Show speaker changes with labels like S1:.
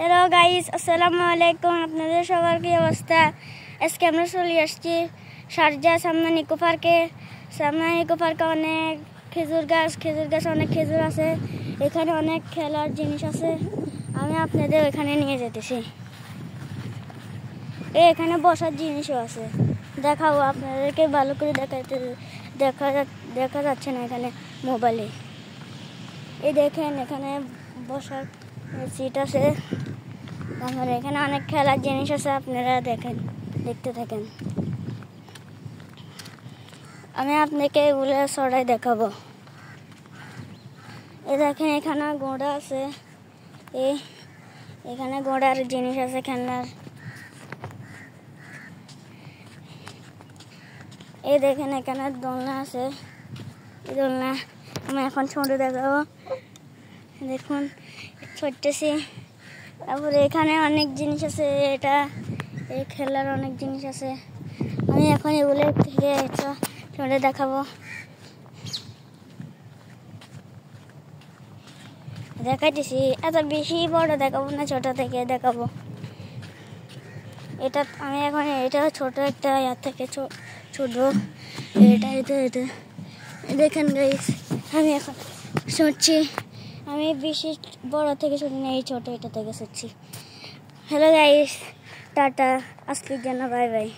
S1: Hello guys, আসসালামু আলাইকুম। আপনাদের সবার কি অবস্থা? আজকে আমরা চলে আসছি শারজা সামনা নিকো পার্কে। সামনা নিকো পার্কে অনেক খেজুর গাছ অনেক খেজুর আছে। এখানে অনেক খেলার জিনিস আছে। আমি আপনাদের এখানে নিয়ে যেতেছি। এখানে বসার জিনিসও আছে, দেখাবো আপনাদেরকে। ভালো করে দেখা যাচ্ছে না এখানে মোবাইলে। এই দেখেন, এখানে বসার সিট আছে। তারপরে এখানে অনেক খেলার জিনিস আছে, আপনারা দেখতে থাকেন। আমি আপনাকে এগুলো সরাই দেখাবো। এই দেখেন, এখানে ঘোড়া আছে। এখানে ঘোড়ার জিনিস আছে, খেলনার। এই দেখেন, এখানে দোলনা আছে। এই দোলনা আমি এখন ছোট দেখাবো। দেখুন, ছড়তেছি। তারপরে এখানে অনেক জিনিস আছে, এই খেলার অনেক জিনিস আছে। আমি এখন এগুলো থেকে ছোট দেখাবো। দেখাইতেছি, এত বেশি বড় দেখাবো না, ছোট থেকে দেখাবো। এটা ছোট একটা ইয়ার থেকে ছোট। এটা দেখেন গাইস, আমি এখন শুনছি। আমি বেশি বড় থেকে শুনি না, এই ছোট এটা থেকে শুনছি। হ্যালো গাইস, টাটা, আজকের জন্য বাই বাই।